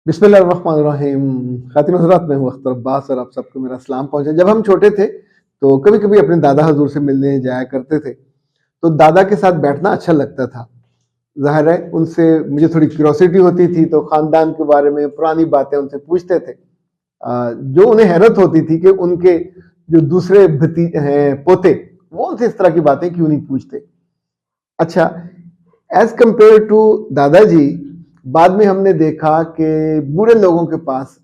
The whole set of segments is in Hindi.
बिस्मिल्लाहिर्रहमानिर्रहीम। खातिन हज़रात, मैं हूँ अख्तर अब्बास और आप सबको मेरा सलाम पहुँचे। जब हम छोटे थे तो कभी कभी अपने दादा हजूर से मिलने जाया करते थे, तो दादा के साथ बैठना अच्छा लगता था। ज़ाहिर है उनसे मुझे थोड़ी क्यूरोसिटी होती थी, तो ख़ानदान के बारे में पुरानी बातें उनसे पूछते थे। जो उन्हें हैरत होती थी कि उनके जो दूसरे भती हैं पोते, वो उनसे इस तरह की बातें क्यों नहीं पूछते। अच्छा, एज कंपेयर टू दादाजी, बाद में हमने देखा कि बूढ़े लोगों के पास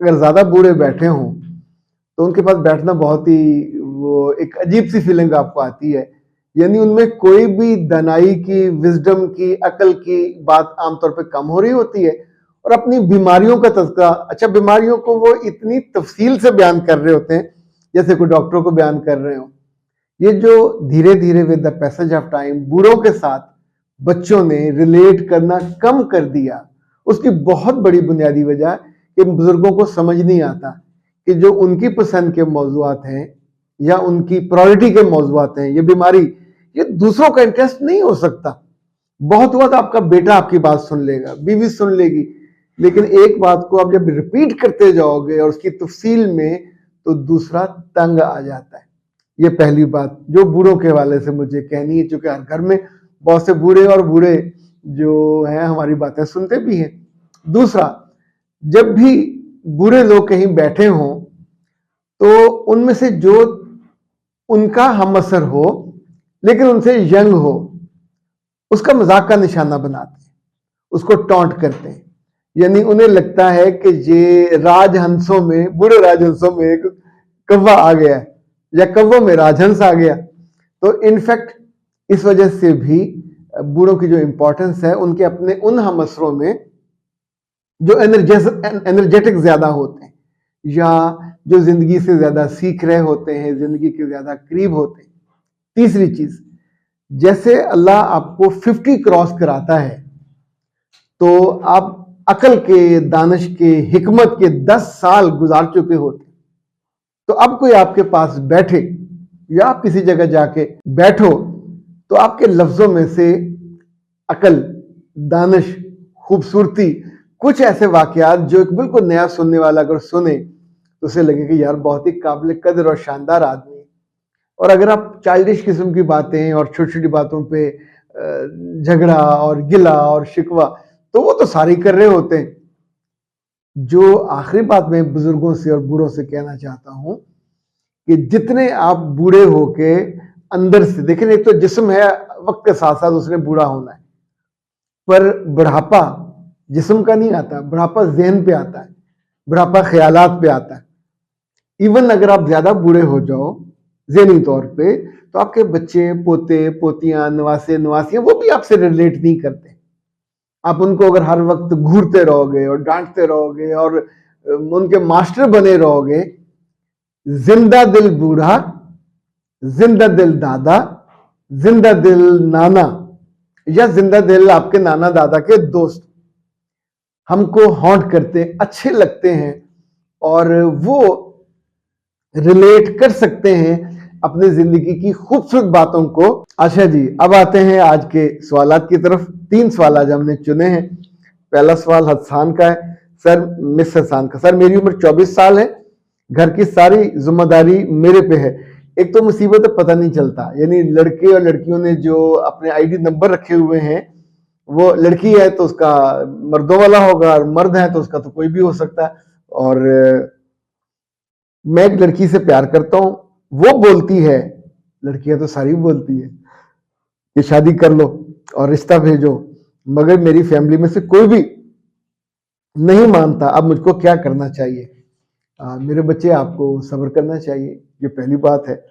अगर ज्यादा बूढ़े बैठे हों तो उनके पास बैठना बहुत ही वो एक अजीब सी फीलिंग आपको आती है। यानी उनमें कोई भी दनाई की, विजडम की, अकल की बात आमतौर पे कम हो रही होती है, और अपनी बीमारियों का तज़किरा, अच्छा बीमारियों को वो इतनी तफसील से बयान कर रहे होते हैं जैसे कोई डॉक्टरों को बयान कर रहे हो। ये जो धीरे धीरे with the passage of time बूढ़ों के साथ बच्चों ने रिलेट करना कम कर दिया, उसकी बहुत बड़ी बुनियादी वजह कि बुजुर्गों को समझ नहीं आता कि जो उनकी पसंद के मौजूआत हैं या उनकी प्रायोरिटी के मौजूआत हैं, ये बीमारी, ये दूसरों का इंटरेस्ट नहीं हो सकता। बहुत हुआ तो आपका बेटा आपकी बात सुन लेगा, बीवी सुन लेगी, लेकिन एक बात को आप जब रिपीट करते जाओगे और उसकी तफसील में, तो दूसरा तंग आ जाता है। ये पहली बात जो बूढ़ों के हवाले से मुझे कहनी है, चूंकि हर घर में बहुत से बूढ़े और बूढ़े जो हैं हमारी बातें सुनते भी हैं। दूसरा, जब भी बूढ़े लोग कहीं बैठे हों तो उनमें से जो उनका हमअसर हो लेकिन उनसे यंग हो, उसका मजाक का निशाना बनाते हैं, उसको टॉन्ट करते हैं। यानी उन्हें लगता है कि ये राजहंसों में, बूढ़े राजहंसों में एक कौवा आ गया है या कौवों में राजहंस आ गया। तो इनफैक्ट इस वजह से भी बूढ़ों की जो इंपॉर्टेंस है उनके अपने उन हमअसरों में जो एनर्जेटिक ज्यादा होते हैं या जो जिंदगी से ज्यादा सीख रहे होते हैं, जिंदगी के ज्यादा करीब होते हैं। तीसरी चीज, जैसे अल्लाह आपको 50 क्रॉस कराता है तो आप अकल के, दानिश के, हिकमत के 10 साल गुजार चुके होते। तो अब कोई आपके पास बैठे या आप किसी जगह जाके बैठो तो आपके लफ्जों में से अकल, दानिश, खूबसूरती, कुछ ऐसे वाकयात जो एक बिल्कुल नया सुनने वाला अगर सुने तो उसे लगे कि यार बहुत ही काबिल कदर और शानदार आदमी है। और अगर आप चाइल्डिश किस्म की बातें और छोटी छोटी बातों पे झगड़ा और गिला और शिकवा, तो वो तो सारी कर रहे होते हैं। जो आखिरी बात मैं बुजुर्गों से और बूढ़ों से कहना चाहता हूं कि जितने आप बूढ़े होके अंदर से देखें, एक तो जिस्म है, वक्त के साथ साथ उसने बूढ़ा होना है, पर बुढ़ापा जिस्म का नहीं आता, बुढ़ापा जहन पे आता है, बुढ़ापा ख्यालात पे आता है। इवन अगर आप ज्यादा बूढ़े हो जाओ ज़हनी तौर पे, तो आपके बच्चे, पोते, पोतियां, नवासे, नवासियां, वो भी आपसे रिलेट नहीं करते। आप उनको अगर हर वक्त घूरते रहोगे और डांटते रहोगे और उनके मास्टर बने रहोगे, जिंदा दिल बूढ़ा, जिंदा दिल दादा, जिंदा दिल नाना, या जिंदा दिल आपके नाना दादा के दोस्त हमको हॉन्ट करते, अच्छे लगते हैं और वो रिलेट कर सकते हैं अपनी जिंदगी की खूबसूरत बातों को। अच्छा जी, अब आते हैं आज के सवालात की तरफ। 3 सवाल आज हमने चुने हैं। पहला सवाल हसान का है। सर, मिस हसान का, सर मेरी उम्र 24 साल है, घर की सारी जिम्मेदारी मेरे पे है। एक तो मुसीबत है, पता नहीं चलता, यानी लड़के और लड़कियों ने जो अपने आईडी नंबर रखे हुए हैं, वो लड़की है तो उसका मर्दों वाला होगा और मर्द है तो उसका तो कोई भी हो सकता है। और मैं एक लड़की से प्यार करता हूं, वो बोलती है, लड़कियां तो सारी बोलती है कि शादी कर लो और रिश्ता भेजो, मगर मेरी फैमिली में से कोई भी नहीं मानता। अब मुझको क्या करना चाहिए? मेरे बच्चे, आपको सब्र करना चाहिए, ये पहली बात है।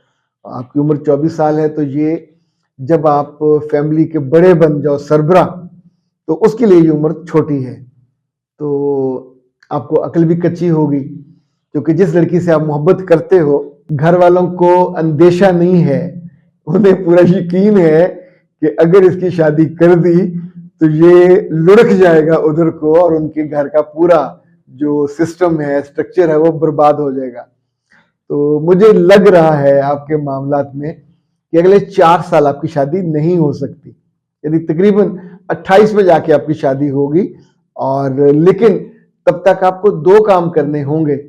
आपकी उम्र 24 साल है, तो ये जब आप फैमिली के बड़े बन जाओ, सरबरा, तो उसके लिए ये उम्र छोटी है। तो आपको अकल भी कच्ची होगी, क्योंकि जिस लड़की से आप मोहब्बत करते हो, घर वालों को अंदेशा नहीं है, उन्हें पूरा यकीन है कि अगर इसकी शादी कर दी तो ये लुढ़क जाएगा उधर को और उनके घर का पूरा जो सिस्टम है, स्ट्रक्चर है, वो बर्बाद हो जाएगा। तो मुझे लग रहा है आपके मामलात में कि अगले 4 साल आपकी शादी नहीं हो सकती, यानी तकरीबन 28 में जाके आपकी शादी होगी। और लेकिन तब तक आपको दो काम करने होंगे।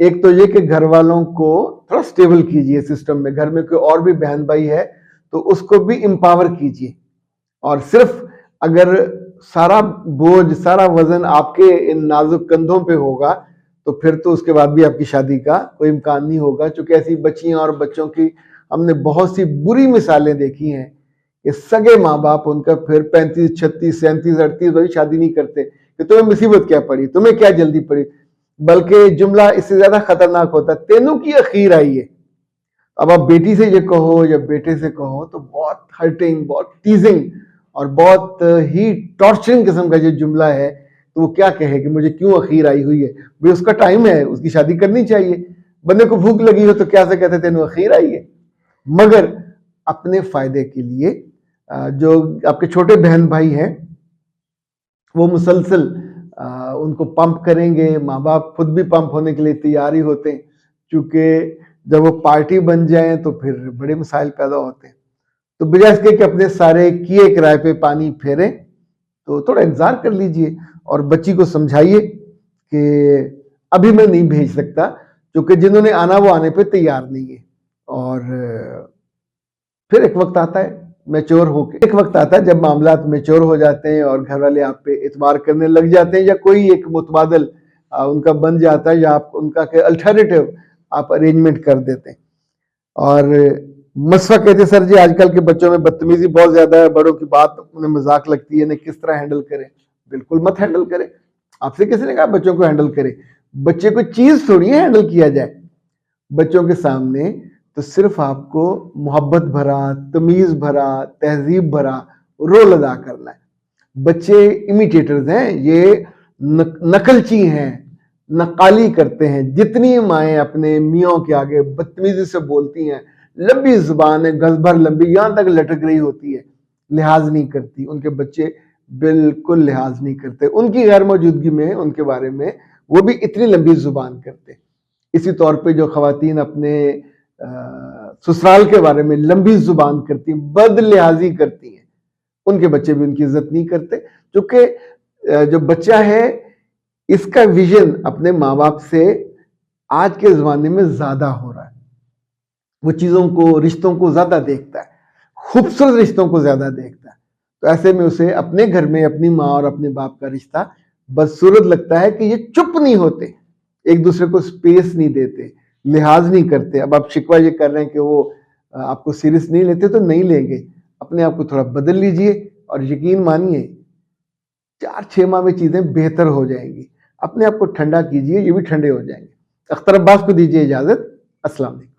एक तो ये कि घर वालों को थोड़ा स्टेबल कीजिए सिस्टम में, घर में कोई और भी बहन भाई है तो उसको भी एम्पावर कीजिए। और सिर्फ अगर सारा बोझ, सारा वजन आपके इन नाजुक कंधों पे होगा तो फिर तो उसके बाद भी आपकी शादी का कोई इम्कान नहीं होगा। क्योंकि ऐसी बच्चियां और बच्चों की हमने बहुत सी बुरी मिसालें देखी हैं कि सगे माँ बाप उनका फिर 35, 36, 37, 38 बजे शादी नहीं करते कि तुम्हें मुसीबत क्या पड़ी, तुम्हें क्या जल्दी पड़ी। बल्कि जुमला इससे ज्यादा खतरनाक होता है, तेनों की अखीर आई है। अब आप बेटी से ये कहो या बेटे से कहो तो बहुत हर्टिंग, बहुत टीजिंग और बहुत ही टॉर्चरिंग किस्म का जो जुमला है। तो वो क्या कहे कि मुझे क्यों अखीर आई हुई है? भाई उसका टाइम है, उसकी शादी करनी चाहिए। बंदे को भूख लगी हो तो क्या से कहते तेनों अखीर आई है। मगर अपने फायदे के लिए जो आपके छोटे बहन भाई हैं वो मुसलसल उनको पंप करेंगे। माँ बाप खुद भी पंप होने के लिए तैयार ही होते हैं, क्योंकि जब वो पार्टी बन जाए तो फिर बड़े मसाइल पैदा होते हैं। तो बजाय इसके कि अपने सारे किए किराए पे पानी फेरें, तो थोड़ा इंतजार कर लीजिए और बच्ची को समझाइए कि अभी मैं नहीं भेज सकता, क्योंकि जिन्होंने आना वो आने पे तैयार नहीं है। और फिर एक वक्त आता है मैच्योर होके, एक वक्त आता है जब मामला मैच्योर हो जाते हैं और घर वाले आप पे एतबार करने लग जाते हैं, या कोई एक मुतबादल उनका बन जाता है, या आप उनका अल्टरनेटिव आप अरेंजमेंट कर देते हैं। और मसफा कहते सर जी आजकल के बच्चों में बदतमीजी बहुत ज्यादा है, बड़ों की बात उन्हें मजाक लगती है, इन्हें किस तरह हैंडल करें। बिल्कुल मत हैंडल करें। आपसे किसी ने कहा बच्चों को हैंडल करें? बच्चे को चीज थोड़ी है हैंडल किया जाए। बच्चों के सामने तो सिर्फ आपको मोहब्बत भरा, तमीज भरा, तहजीब भरा रोल अदा करना है। बच्चे इमिटेटर्स हैं, ये नकलची हैं, नकाली करते हैं। जितनी माएँ अपने मियों के आगे बदतमीजी से बोलती हैं, लंबी जुबान है, गज भर लंबी, यहां तक लटक रही होती है, लिहाज नहीं करती। उनके बच्चे बिल्कुल लिहाज नहीं करते। उनकी गैर मौजूदगी में उनके बारे में वो भी इतनी लंबी जुबान करते। इसी तौर पे जो खवातीन अपने ससुराल के बारे में लंबी जुबान करती, बद लिहाजी करती हैं, उनके बच्चे भी उनकी इज्जत नहीं करते। क्योंकि जो बच्चा है इसका विजन अपने माँ बाप से आज के जमाने में ज्यादा हो रहा है। वो चीजों को, रिश्तों को ज्यादा देखता है, खूबसूरत रिश्तों को ज्यादा देखता है। तो ऐसे में उसे अपने घर में अपनी माँ और अपने बाप का रिश्ता बदसूरत लगता है कि ये चुप नहीं होते, एक दूसरे को स्पेस नहीं देते, लिहाज नहीं करते। अब आप शिकवा ये कर रहे हैं कि वो आपको सीरियस नहीं लेते, तो नहीं लेंगे। अपने आप को थोड़ा बदल लीजिए और यकीन मानिए 4-6 माह में चीजें बेहतर हो जाएंगी। अपने आप को ठंडा कीजिए, ये भी ठंडे हो जाएंगे। अख्तर अब्बास को दीजिए इजाजत। अस्सलाम वालेकुम।